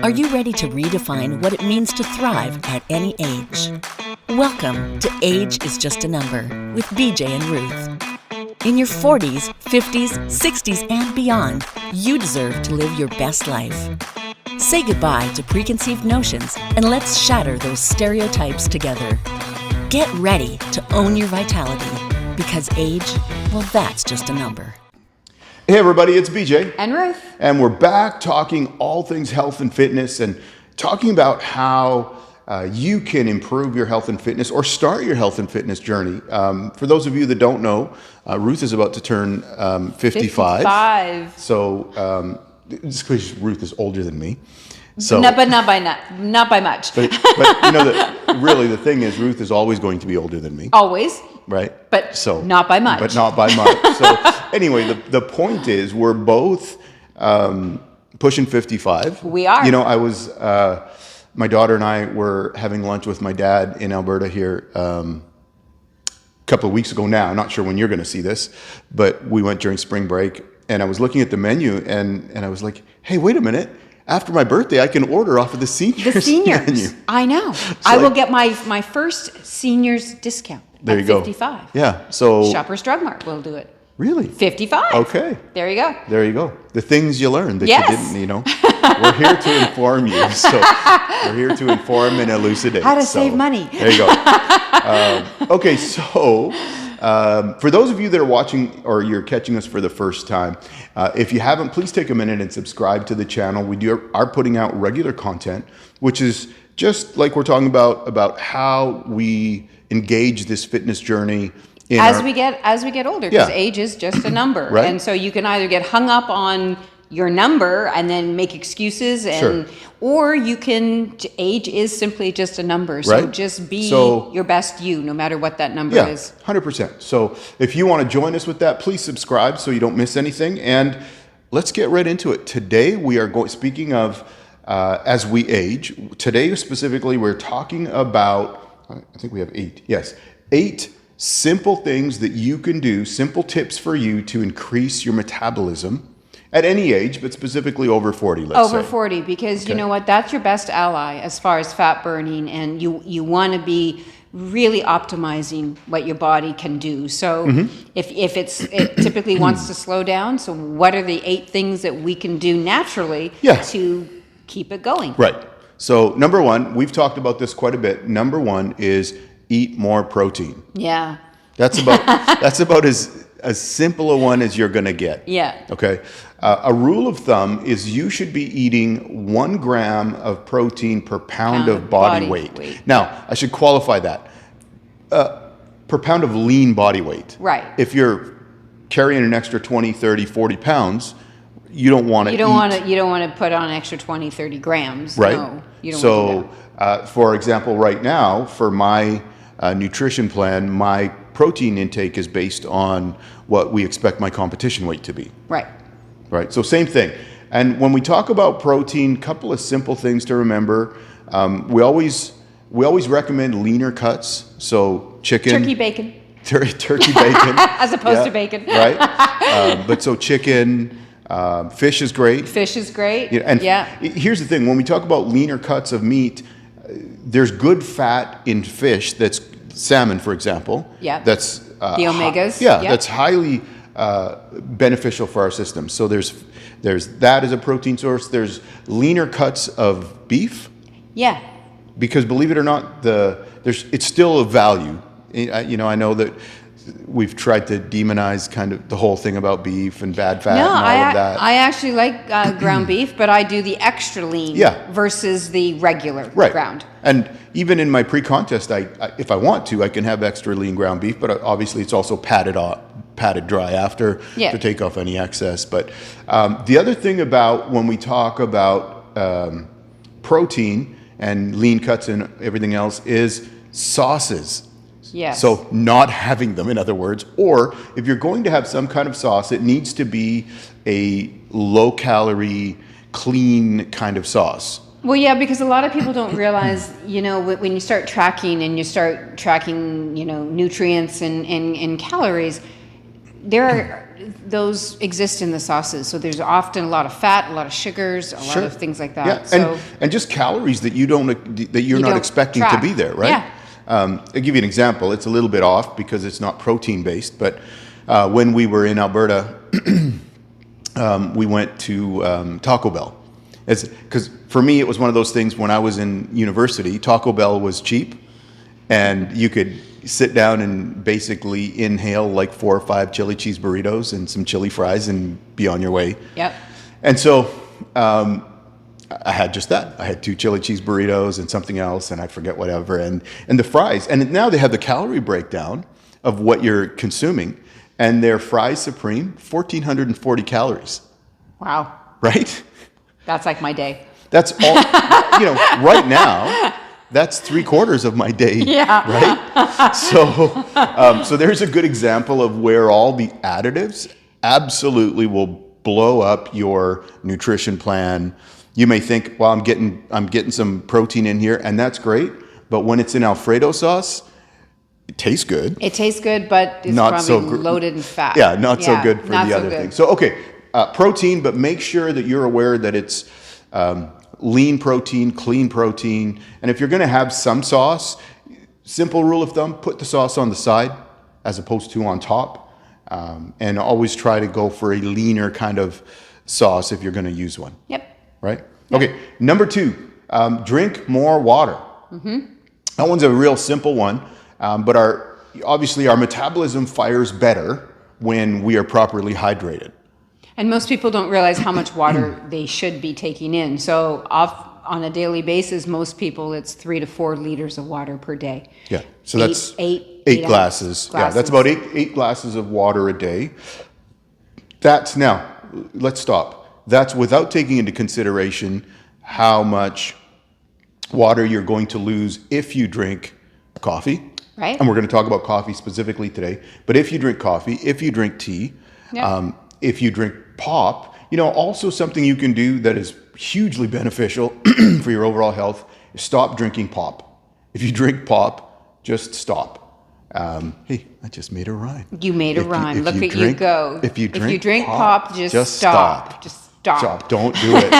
Are you ready to redefine what it means to thrive at any age? Welcome to Age is Just a Number with BJ and Ruth. In your 40s, 50s, 60s, and beyond, you deserve to live your best life. Say goodbye to preconceived notions and let's shatter those stereotypes together. Get ready to own your vitality because age, well, that's just a number. Hey everybody, it's BJ. And Ruth. And we're back talking all things health and fitness and talking about how you can improve your health and fitness or start your health and fitness journey. For those of you that don't know, Ruth is about to turn 55. So it's because Ruth is older than me. So, but not by much. But you know, really the thing is Ruth is always going to be older than me. Always. Right. But so, not by much. But not by much. So anyway, the point is we're both pushing 55. We are. You know, I was, my daughter and I were having lunch with my dad in Alberta here a couple of weeks ago now. I'm not sure when you're going to see this, but we went during spring break and I was looking at the menu and I was like, hey, wait a minute. After my birthday, I can order off of the seniors menu. I know. I will get my first seniors discount. There you go. 55. Yeah. So Shoppers Drug Mart will do it. Really? 55. Okay. There you go. There you go. The things you learned that yes. you didn't, you know. We're here to inform you. So we're here to inform and elucidate. How to save money. There you go. Okay, so for those of you that are watching or you're catching us for the first time, if you haven't, please take a minute and subscribe to the channel. We are putting out regular content, which is just like we're talking about how we engage this fitness journey as we get older, because age is just a number. Right. And so you can either get hung up on your number and then make excuses or you can, age is simply just a number. So just be your best you, no matter what that number is. 100%. So if you want to join us with that, please subscribe so you don't miss anything. And let's get right into it. Today we are speaking of as we age. Today specifically, we're talking about, I think we have 8. Yes, 8 simple things that you can do, simple tips for you to increase your metabolism at any age, but specifically over 40, let's say. Over 40, because you know what? That's your best ally as far as fat burning, and you want to be really optimizing what your body can do. So if it typically wants to slow down, so what are the 8 things that we can do naturally to keep it going? Right. So number 1, we've talked about this quite a bit. Number 1 is eat more protein. Yeah. That's about as simple a one as you're going to get. Yeah. Okay. A rule of thumb is you should be eating 1 gram of protein per pound of body weight. Now, I should qualify that. Per pound of lean body weight. Right. If you're carrying an extra 20, 30, 40 pounds, you don't want to eat. You don't want to put on an extra 20, 30 grams. Right. No, you don't so, want to do that. For example, right now, for my nutrition plan, my protein intake is based on what we expect my competition weight to be. Right. Right. So same thing. And when we talk about protein, couple of simple things to remember. We always recommend leaner cuts. So chicken, turkey bacon, turkey bacon, as opposed to bacon. Right. But so chicken. Fish is great. Fish is great. Here's the thing: when we talk about leaner cuts of meat, there's good fat in fish. That's salmon, for example. Yeah. That's the omegas. That's highly beneficial for our system. So there's that as a protein source. There's leaner cuts of beef. Yeah. Because believe it or not, it's still of value. You know, I know that we've tried to demonize kind of the whole thing about beef and bad fat and all of that. I actually like ground beef, but I do the extra lean versus the regular ground. And even in my pre-contest, I if I want to, I can have extra lean ground beef, but obviously it's also patted dry after to take off any excess. But the other thing about when we talk about protein and lean cuts and everything else is sauces. Yes. So not having them, in other words, or if you're going to have some kind of sauce, it needs to be a low-calorie, clean kind of sauce. Well, yeah, because a lot of people don't realize, when you start tracking nutrients and calories, there are those exist in the sauces. So there's often a lot of fat, a lot of sugars, a lot of things like that. Yeah, So and just calories that you're not don't expecting track. to be there, right? Yeah. I'll give you an example. It's a little bit off because it's not protein based, but when we were in Alberta, we went to Taco Bell. Because for me, it was one of those things when I was in university, Taco Bell was cheap, and you could sit down and basically inhale like 4 or 5 chili cheese burritos and some chili fries and be on your way. Yep. And so I had just that. I had 2 chili cheese burritos and something else, and I forget whatever, and the fries. And now they have the calorie breakdown of what you're consuming, and their fries supreme, 1,440 calories. Wow. Right? That's like my day. That's all, right now, that's 3/4 of my day. Yeah. Right? So there's a good example of where all the additives absolutely will blow up your nutrition plan. You may think, well, I'm getting some protein in here, and that's great. But when it's in Alfredo sauce, it tastes good. It tastes good, but it's Not probably so loaded in fat. Yeah, not so good for not the so other good. things. So, okay, protein, but make sure that you're aware that it's lean protein, clean protein. And if you're going to have some sauce, simple rule of thumb, put the sauce on the side as opposed to on top. And always try to go for a leaner kind of sauce if you're going to use one. Yep. Right? Okay, number 2, drink more water. Mm-hmm. That one's a real simple one, but obviously our metabolism fires better when we are properly hydrated. And most people don't realize how much water they should be taking in. So on a daily basis, most people, it's 3 to 4 liters of water per day. Yeah, so that's eight glasses. Yeah, that's about eight glasses of water a day. Now, let's stop. That's without taking into consideration how much water you're going to lose if you drink coffee. Right. And we're going to talk about coffee specifically today. But if you drink coffee, if you drink tea, Yep. if you drink pop, also something you can do that is hugely beneficial for your overall health is stop drinking pop. If you drink pop, just stop. Hey, I just made a rhyme. You made a rhyme. Look at you drink- go. If you drink pop, just stop. Just stop. Stop. Don't do it.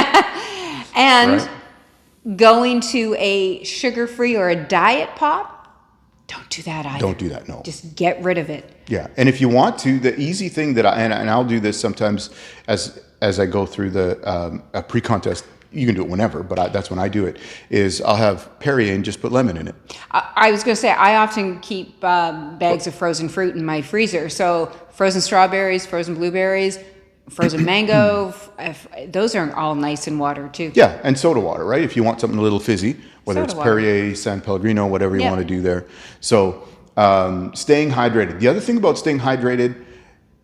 And Right? going to a sugar-free or a diet pop, don't do that either. Don't do that, no. Just get rid of it. Yeah, and if you want to, the easy thing that and I'll do this sometimes as I go through the a pre-contest. You can do it whenever, but that's when I do it. Is I'll have Perrier and just put lemon in it. I was going to say, I often keep bags of frozen fruit in my freezer. So frozen strawberries, frozen blueberries, frozen mango, those are all nice in water too. Yeah, and soda water, right? If you want something a little fizzy, whether Soda it's water. Perrier, San Pellegrino, whatever you Yeah. want to do there. So staying hydrated. The other thing about staying hydrated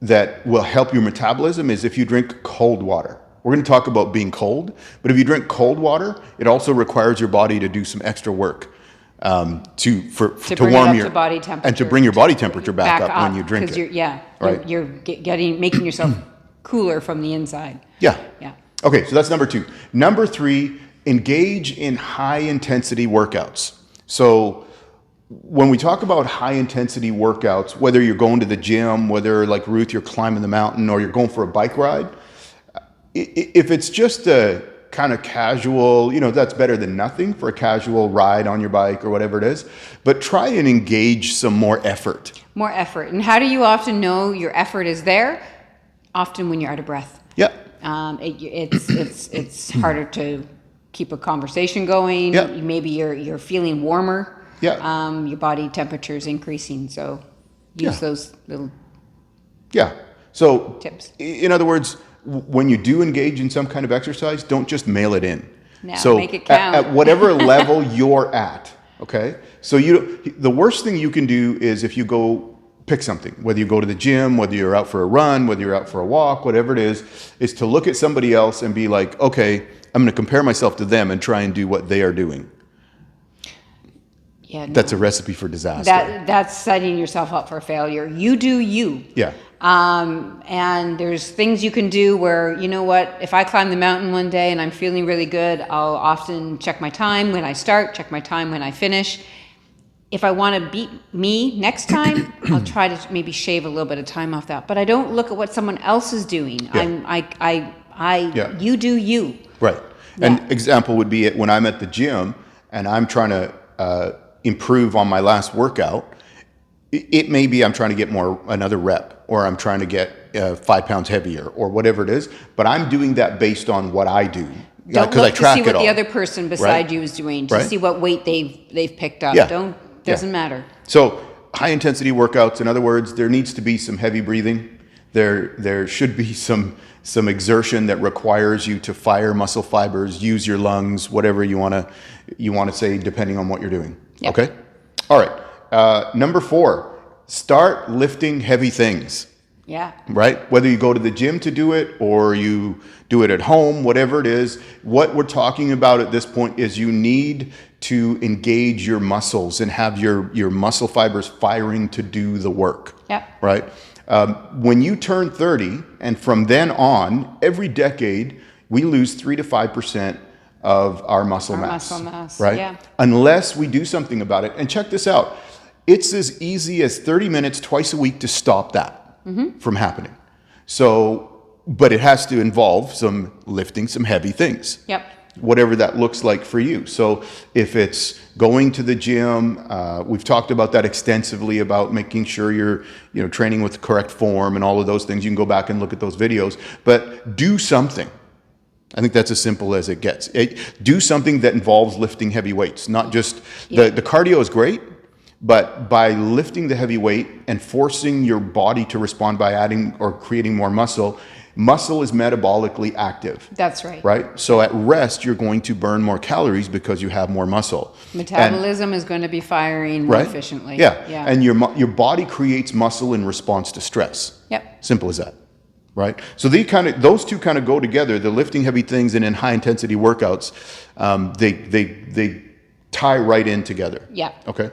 that will help your metabolism is if you drink cold water. We're going to talk about being cold, but if you drink cold water, it also requires your body to do some extra work to bring warm it up your to body temperature. and to bring your body temperature back up when you drink 'cause it. You're, you're making yourself cooler from the inside. Yeah. Yeah. Okay, so that's number 2. Number 3, engage in high intensity workouts. So when we talk about high intensity workouts, whether you're going to the gym, whether like Ruth, you're climbing the mountain, or you're going for a bike ride, if it's just a kind of casual, that's better than nothing for a casual ride on your bike or whatever it is, but try and engage some more effort. More effort. And how do you often know your effort is there? Often when you're out of breath. Yeah. It's harder to keep a conversation going. Yeah. Maybe you're feeling warmer. Yeah. Your body temperature is increasing. So use those little Yeah. So tips. In other words, when you do engage in some kind of exercise, don't just mail it in. No, So make it count. At whatever level you're at, okay? So the worst thing you can do is if you go pick something, whether you go to the gym, whether you're out for a run, whether you're out for a walk, whatever it is to look at somebody else and be like, okay, I'm going to compare myself to them and try and do what they are doing. Yeah, no. That's a recipe for disaster. That's setting yourself up for failure. You do you. Yeah. And there's things you can do where, if I climb the mountain one day and I'm feeling really good, I'll often check my time when I start, check my time when I finish. if I want to beat me next time, I'll try to maybe shave a little bit of time off that. But I don't look at what someone else is doing. You do you. Right. An example would be when I'm at the gym and I'm trying to improve on my last workout. It may be I'm trying to get another rep, or I'm trying to get 5 pounds heavier, or whatever it is. But I'm doing that based on what I do. Don't look to see what the other person beside you is doing, to right? see what weight they've picked up. Doesn't matter. So high intensity workouts, in other words, there needs to be some heavy breathing. There should be some exertion that requires you to fire muscle fibers, use your lungs, whatever you want to say, depending on what you're doing. Yep. Okay. All right. Number 4, start lifting heavy things. Yeah. Right? Whether you go to the gym to do it or you do it at home, whatever it is, what we're talking about at this point is you need to engage your muscles and have your muscle fibers firing to do the work. Yeah. Right? When you turn 30, and from then on, every decade, we lose 3 to 5% of our muscle mass. Right? Yeah. Unless we do something about it. And check this out. It's as easy as 30 minutes twice a week to stop that from happening. So, but it has to involve some lifting some heavy things. Yep. Whatever that looks like for you. So if it's going to the gym, we've talked about that extensively, about making sure you're training with the correct form and all of those things. You can go back and look at those videos, but do something. I think that's as simple as it gets. Do something that involves lifting heavy weights, not just the cardio is great, but by lifting the heavy weight and forcing your body to respond by adding or creating more muscle is metabolically active. That's right. Right? So at rest, you're going to burn more calories because you have more muscle. Metabolism is going to be firing more efficiently. Yeah. And your body creates muscle in response to stress. Yep. Simple as that. Right? So those two kind of go together, the lifting heavy things and in high intensity workouts, they tie right in together. Yeah. Okay.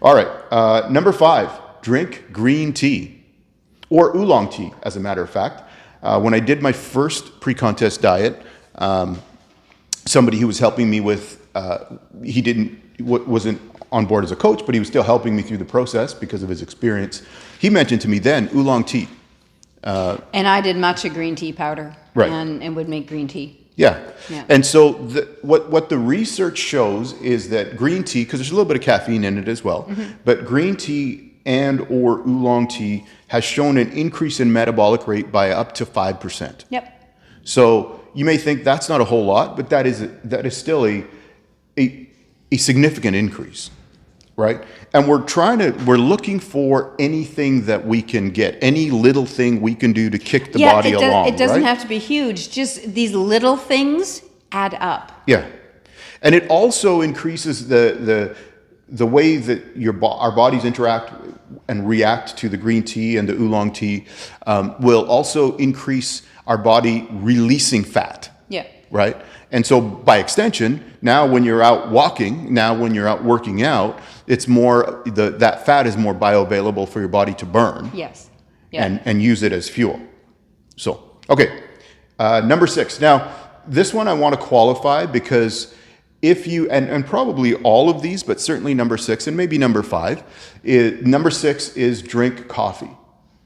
All right. Number 5, drink green tea or oolong tea, as a matter of fact. When I did my first pre-contest diet, somebody who was helping me with, wasn't on board as a coach, but he was still helping me through the process because of his experience. He mentioned to me then oolong tea. And I did matcha green tea powder, right, and would make green tea. Yeah. And so what the research shows is that green tea, because there's a little bit of caffeine in it as well, but green tea and or oolong tea has shown an increase in metabolic rate by up to 5%. Yep. So you may think that's not a whole lot, but that is still a significant increase, right? And we're looking for anything that we can get, any little thing we can do to kick the body along. It doesn't have to be huge. Just these little things add up. Yeah. And it also increases the way that our bodies interact and react to the green tea and the oolong tea will also increase our body releasing fat. Yeah. Right? And so by extension, now when you're out walking, now when you're out working out, it's more, that fat is more bioavailable for your body to burn. Yes. Yeah. And use it as fuel. So, okay. Number 6. Now, this one I want to qualify because if you, and probably all of these, but certainly number 6 and maybe number 5, number 6 is drink coffee.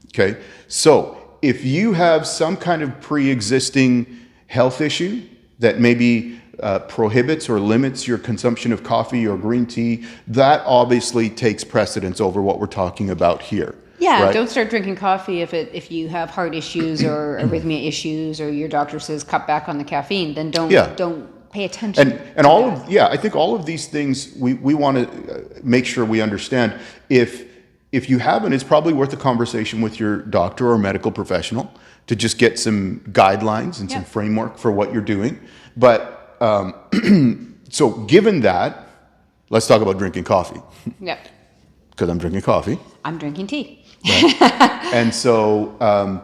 Okay. So if you have some kind of pre-existing health issue that maybe prohibits or limits your consumption of coffee or green tea, that obviously takes precedence over what we're talking about here. Yeah, right? Don't start drinking coffee if you have heart issues or arrhythmia issues, or your doctor says cut back on the caffeine. Then don't pay attention. And all of I think all of these things we want to make sure we understand. If you haven't, it's probably worth a conversation with your doctor or medical professional to just get some guidelines and some framework for what you're doing. But so given that, let's talk about drinking coffee. Yeah. Because I'm drinking coffee. I'm drinking tea. Right? And so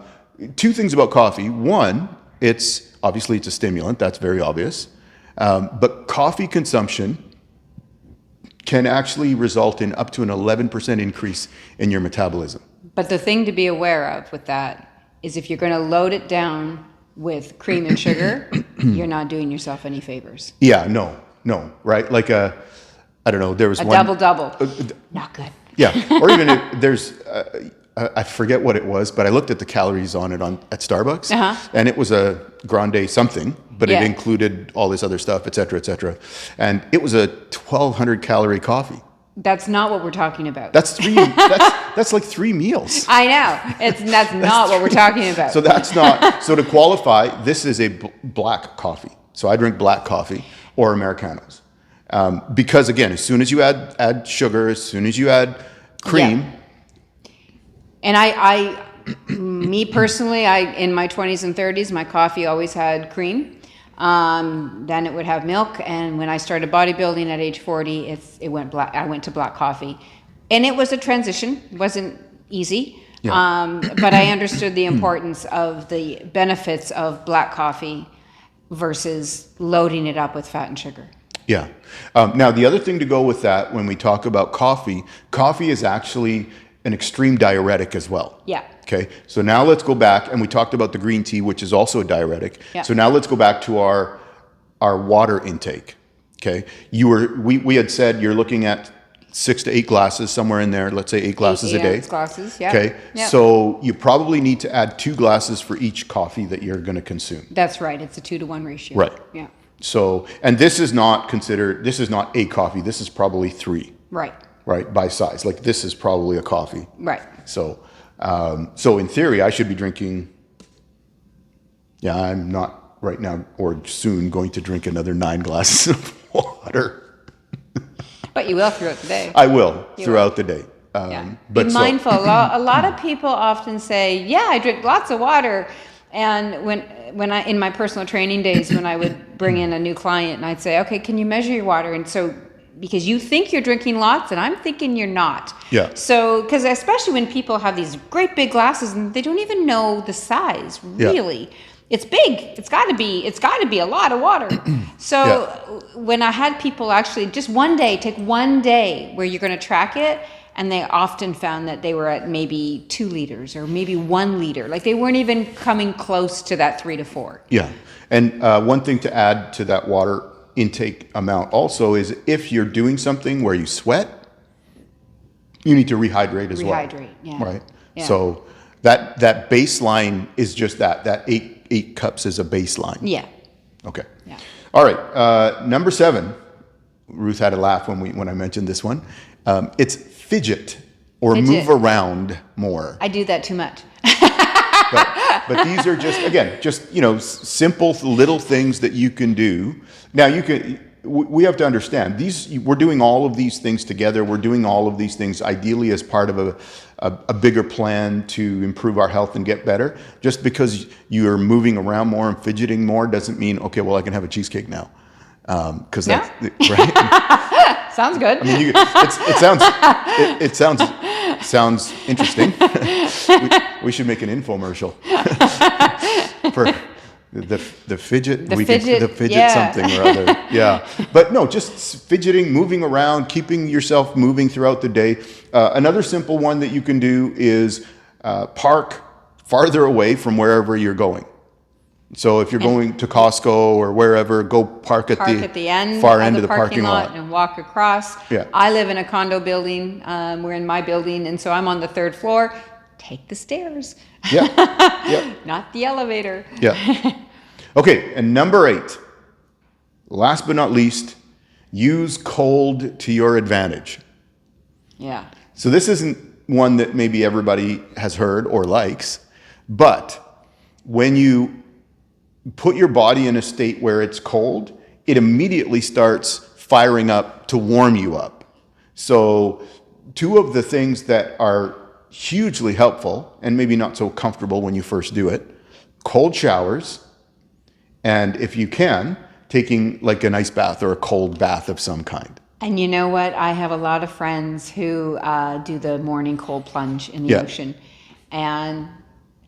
2 things about coffee. One, it's a stimulant. That's very obvious. But coffee consumption can actually result in up to an 11% increase in your metabolism. But the thing to be aware of with that is if you're going to load it down with cream and sugar, you're not doing yourself any favors. Yeah, no, right? Like I don't know, there was A one double. Not good. yeah, or even there's I forget what it was, but I looked at the calories on it at Starbucks, and it was a grande something, but it included all this other stuff, et cetera, and it was a 1,200 calorie coffee. That's not what we're talking about. That's that's like 3 meals. I know. That's not what we're talking about. So that's not. So to qualify, this is a black coffee. So I drink black coffee or Americanos, because again, as soon as you add sugar, as soon as you add cream. Yeah. And me personally, in my 20s and 30s, my coffee always had cream. Then it would have milk. And when I started bodybuilding at age 40, it went black. I went to black coffee, and it was a transition. It wasn't easy. Yeah. But I understood the importance of the benefits of black coffee versus loading it up with fat and sugar. Yeah. Now, the other thing to go with that, when we talk about coffee is actually an extreme diuretic as well. Yeah. Okay. So now let's go back, and we talked about the green tea, which is also a diuretic. Yeah. So now let's go back to our water intake. Okay. We had said you're looking at 6 to 8 glasses, somewhere in there. Let's say 8 glasses a day. 8 glasses. Yeah. Okay. Yep. So you probably need to add 2 glasses for each coffee that you're going to consume. That's right. It's a 2-to-1 ratio. Right. Yeah. So, and this is not a coffee. This is probably 3. Right. Right, by size. Like this is probably a coffee. Right. So, so in theory, I should be drinking. Yeah, I'm not right now or soon going to drink another 9 glasses of water. But you will throughout the day. I will throughout the day. But be mindful. A lot of people often say, "Yeah, I drink lots of water." And when I in my personal training days, when I would bring in a new client, and I'd say, "Okay, can you measure your water?" And so, because you think you're drinking lots, and I'm thinking you're not. Yeah. So, because especially when people have these great big glasses and they don't even know the size, really. Yeah. It's big. It's got to be a lot of water. So when I had people actually just take one day where you're going to track it, and they often found that they were at maybe 2 liters or maybe 1 liter. Like they weren't even coming close to that 3 to 4. Yeah. And one thing to add to that water intake amount also is if you're doing something where you sweat, you need to rehydrate as well. Rehydrate, yeah. Right? Yeah. So that baseline is just that 8 cups is a baseline. Yeah. Okay. Yeah. All right. Number 7. Ruth had a laugh when I mentioned this one. It's fidget or move around more. I do that too much. But these are just simple little things that you can do. Now we have to understand we're doing all of these things together. We're doing all of these things ideally as part of a bigger plan to improve our health and get better. Just because you're moving around more and fidgeting more doesn't mean, okay, well, I can have a cheesecake now. Because that's right. Sounds good. I mean, it sounds interesting. we should make an infomercial for the fidget. The fidget something or other. Yeah, but no, just fidgeting, moving around, keeping yourself moving throughout the day. Another simple one that you can do is park farther away from wherever you're going. So if you're going to Costco or wherever, go park at the end far end of the parking lot and walk across. Yeah. I live in a condo building. We're in my building, and so I'm on the 3rd floor. Take the stairs. Yeah. Yeah. Not the elevator. Yeah. Okay, and number 8. Last but not least, use cold to your advantage. Yeah. So this isn't one that maybe everybody has heard or likes, but when you put your body in a state where it's cold, it immediately starts firing up to warm you up. So 2 of the things that are hugely helpful and maybe not so comfortable when you first do it, cold showers, and if you can, taking like an ice bath or a cold bath of some kind. And you know what? I have a lot of friends who do the morning cold plunge in the ocean. And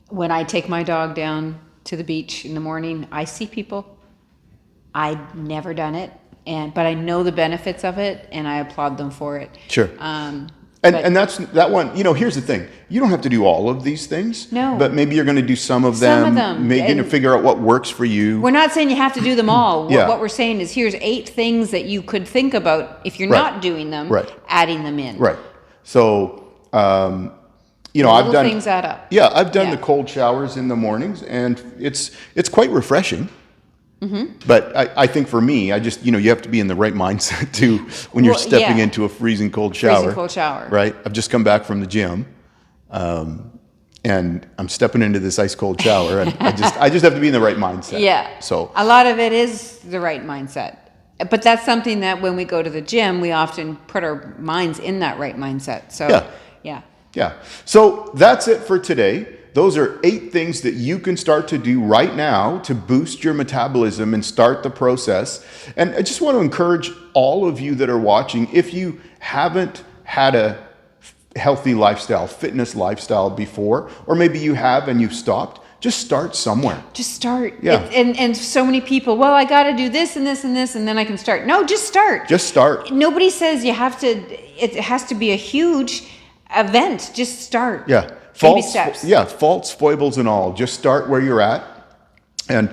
when I take my dog down to the beach in the morning, I see people. I've never done it, but I know the benefits of it, and I applaud them for it. Sure. And that's that one. Here's the thing: you don't have to do all of these things. No. But maybe you're going to do some of Some them. of them. Maybe to figure out what works for you. We're not saying you have to do them all. Yeah. What we're saying is here's 8 things that you could think about if you're not doing them, adding them in. Right. So, I've done things add up. Yeah, I've done the cold showers in the mornings, and it's quite refreshing. Mm-hmm. But I think for me, I just, you have to be in the right mindset too when you're stepping into a freezing cold shower. Right. I've just come back from the gym, and I'm stepping into this ice cold shower, and I just have to be in the right mindset. Yeah. So a lot of it is the right mindset. But that's something that when we go to the gym, we often put our minds in that right mindset. So, yeah. So that's it for today. Those are 8 things that you can start to do right now to boost your metabolism and start the process. And I just want to encourage all of you that are watching, if you haven't had a healthy lifestyle, fitness lifestyle before, or maybe you have and you've stopped, just start somewhere. Just start. Yeah. And so many people, well, I got to do this and this and this, and then I can start. No, just start. Just start. Nobody says you have to, it has to be a huge event. Just start. Yeah. Baby steps. Yeah, faults, foibles, and all. Just start where you're at. And,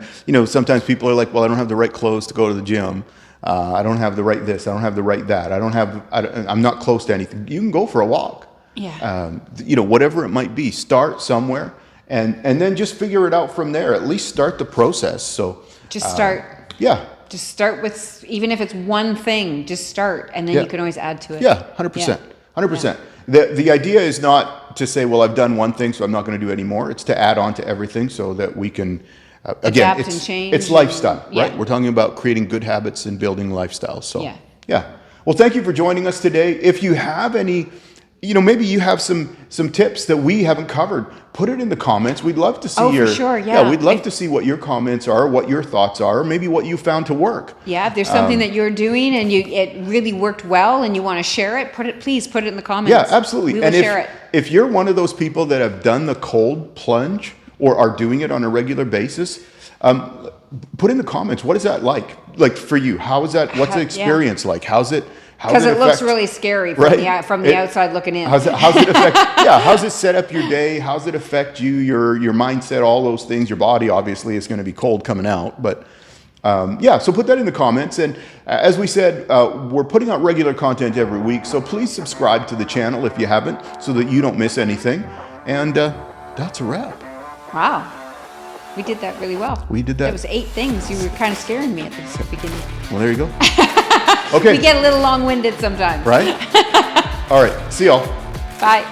sometimes people are like, well, I don't have the right clothes to go to the gym. I don't have the right this. I don't have the right that. I'm not close to anything. You can go for a walk. Yeah. Whatever it might be, start somewhere and then just figure it out from there. At least start the process. So just start. Yeah. Just start with, even if it's one thing, just start. And then you can always add to it. Yeah, 100%. 100%. The idea is not to say, well, I've done one thing, so I'm not going to do any more. It's to add on to everything so that we can, again, adapt and change. It's lifestyle, right? We're talking about creating good habits and building lifestyles. So, yeah. Well, thank you for joining us today. If you have any, maybe you have some tips that we haven't covered, put it in the comments. We'd love to see for sure, yeah. We'd love to see what your comments are, what your thoughts are, or maybe what you found to work. Yeah, if there's something that you're doing and it really worked well and you want to share it, please put it in the comments. Yeah, absolutely. We will share it. If you're one of those people that have done the cold plunge or are doing it on a regular basis, put in the comments, what is that like? Like for you, how is that? What's the experience like? How's it? Because it looks really scary from the outside looking in. How's it affect? How's it set up your day? How's it affect you? Your mindset, all those things. Your body obviously is going to be cold coming out, but so put that in the comments. And as we said, we're putting out regular content every week, so please subscribe to the channel if you haven't, so that you don't miss anything. And that's a wrap. Wow. We did that really well. We did that. It was 8 things. You were kind of scaring me at the beginning. Well, there you go. Okay. We get a little long-winded sometimes. Right? All right. See y'all. Bye.